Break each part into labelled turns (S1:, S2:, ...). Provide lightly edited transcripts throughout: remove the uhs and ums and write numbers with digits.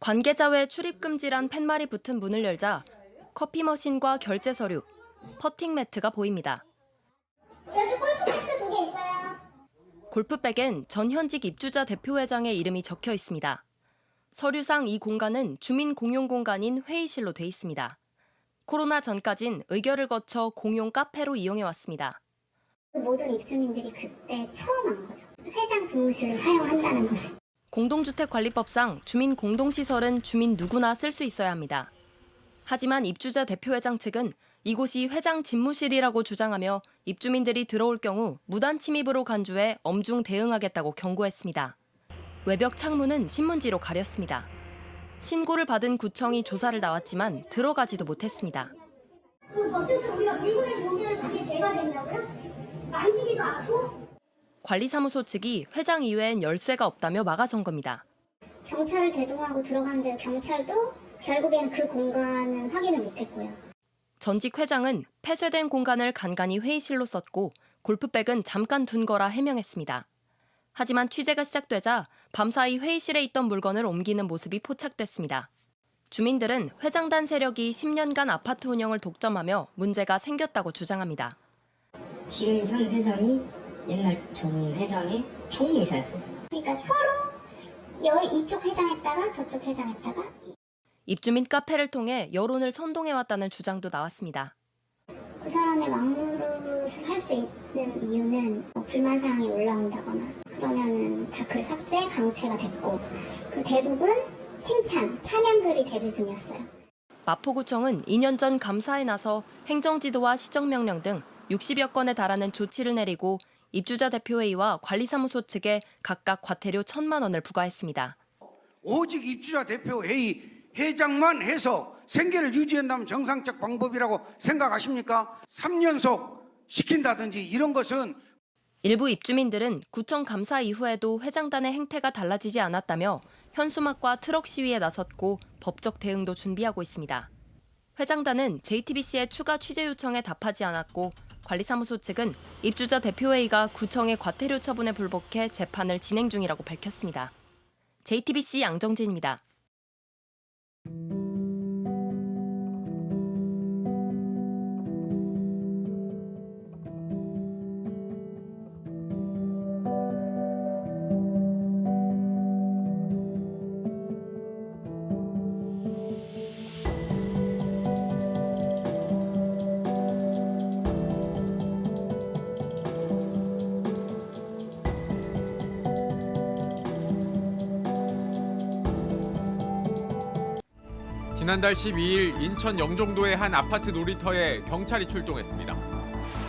S1: 관계자 외 출입 금지란 팻말이 붙은 문을 열자 커피 머신과 결제 서류, 퍼팅 매트가 보입니다.
S2: 여기 골프 매트 2개 있어요.
S1: 골프백엔 전현직 입주자 대표회장의 이름이 적혀 있습니다. 서류상 이 공간은 주민 공용 공간인 회의실로 돼 있습니다. 코로나 전까진 의결을 거쳐 공용 카페로 이용해왔습니다.
S2: 모든 입주민들이 그때 처음 한 거죠. 회장 집무실을 사용한다는 것을.
S1: 공동주택관리법상 주민 공동시설은 주민 누구나 쓸 수 있어야 합니다. 하지만 입주자 대표회장 측은 이곳이 회장 집무실이라고 주장하며 입주민들이 들어올 경우 무단 침입으로 간주해 엄중 대응하겠다고 경고했습니다. 외벽 창문은 신문지로 가렸습니다. 신고를 받은 구청이 조사를 나왔지만 들어가지도 못했습니다.
S2: 어쨌든 우리가 물건을 보면 그게 죄가 된다고요? 만지지도 않고?
S1: 관리사무소 측이 회장 이외엔 열쇠가 없다며 막아선 겁니다.
S2: 경찰을 대동하고 들어갔는데 경찰도 결국에는 그 공간은 확인을 못했고요.
S1: 전직 회장은 폐쇄된 공간을 간간히 회의실로 썼고 골프백은 잠깐 둔 거라 해명했습니다. 하지만 취재가 시작되자 밤사이 회의실에 있던 물건을 옮기는 모습이 포착됐습니다. 주민들은 회장단 세력이 10년간 아파트 운영을 독점하며 문제가 생겼다고 주장합니다.
S3: 지금 현 회장이 옛날 전 회장의 총무이사였어요.
S2: 그러니까 서로 이쪽 회장했다가 저쪽 회장했다가.
S1: 입주민 카페를 통해 여론을 선동해왔다는 주장도 나왔습니다.
S2: 그 사람의 막노릇을 할 수 있는 이유는 불만 사항이 올라온다거나 그러면은 다 글 삭제, 강퇴가 됐고 그리고 대부분 칭찬, 찬양글이 대부분이었어요.
S1: 마포구청은 2년 전 감사에 나서 행정지도와 시정명령 등 60여 건에 달하는 조치를 내리고 입주자 대표회의와 관리사무소 측에 각각 과태료 1,000만 원을 부과했습니다.
S4: 오직 입주자 대표회의 회장만 해서 생계를 유지한다면 정상적 방법이라고 생각하십니까? 3연속 시킨다든지 이런 것은.
S1: 일부 입주민들은 구청 감사 이후에도 회장단의 행태가 달라지지 않았다며 현수막과 트럭 시위에 나섰고 법적 대응도 준비하고 있습니다. 회장단은 JTBC의 추가 취재 요청에 답하지 않았고 관리사무소 측은 입주자 대표회의가 구청의 과태료 처분에 불복해 재판을 진행 중이라고 밝혔습니다. JTBC 양정진입니다.
S5: 지난달 12일 인천 영종도의 한 아파트 놀이터에 경찰이 출동했습니다.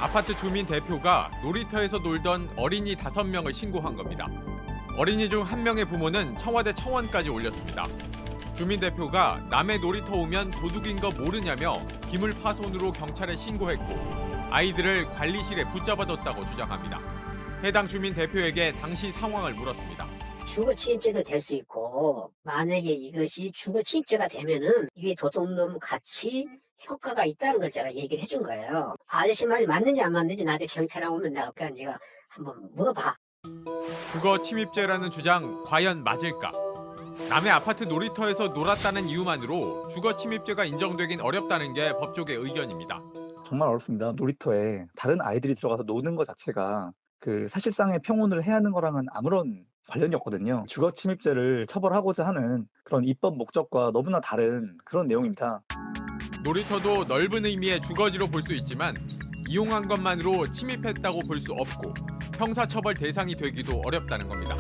S5: 아파트 주민 대표가 놀이터에서 놀던 어린이 5명을 신고한 겁니다. 어린이 중 1명의 부모는 청와대 청원까지 올렸습니다. 주민 대표가 남의 놀이터 오면 도둑인 거 모르냐며 기물 파손으로 경찰에 신고했고 아이들을 관리실에 붙잡아뒀다고 주장합니다. 해당 주민 대표에게 당시 상황을 물었습니다.
S3: 주거 침입죄도 될 수 있고 만약에 이것이 주거 침입죄가 되면은 이게 도둑놈 같이 효과가 있다는 걸 제가 얘기를 해준 거예요. 아저씨 말이 맞는지 안 맞는지 나중에 경찰에 오면 내가 한번 물어봐.
S5: 주거 침입죄라는 주장 과연 맞을까? 남의 아파트 놀이터에서 놀았다는 이유만으로 주거 침입죄가 인정되긴 어렵다는 게 법조계 의견입니다.
S6: 정말 어렵습니다. 놀이터에 다른 아이들이 들어가서 노는 것 자체가 그 사실상의 평온을 해하는 거랑은 아무런 관련이 없거든요. 주거 침입죄를 처벌하고자 하는 그런 입법 목적과 너무나 다른 그런 내용입니다.
S5: 놀이터도 넓은 의미의 주거지로 볼 수 있지만 이용한 것만으로 침입했다고 볼 수 없고 형사처벌 대상이 되기도 어렵다는 겁니다.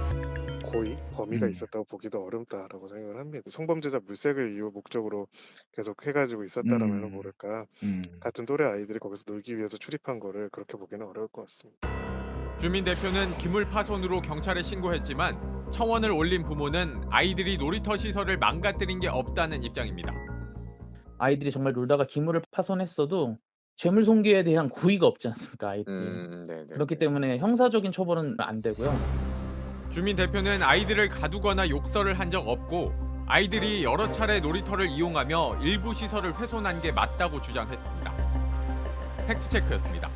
S7: 고의 범위가 있었다고 보기도 어렵다라고 생각을 합니다. 성범죄자 물색을 이유 목적으로 계속 해가지고 있었다라면 모를까. 같은 또래 아이들이 거기서 놀기 위해서 출입한 거를 그렇게 보기는 어려울 것 같습니다.
S5: 주민 대표는 기물 파손으로 경찰에 신고했지만 청원을 올린 부모는 아이들이 놀이터 시설을 망가뜨린 게 없다는 입장입니다.
S8: 아이들이 정말 놀다가 기물을 파손했어도 재물 손괴에 대한 고의가 없지 않습니까, 아이들이. 그렇기 때문에 형사적인 처벌은 안 되고요.
S5: 주민 대표는 아이들을 가두거나 욕설을 한 적 없고 아이들이 여러 차례 놀이터를 이용하며 일부 시설을 훼손한 게 맞다고 주장했습니다. 팩트체크였습니다.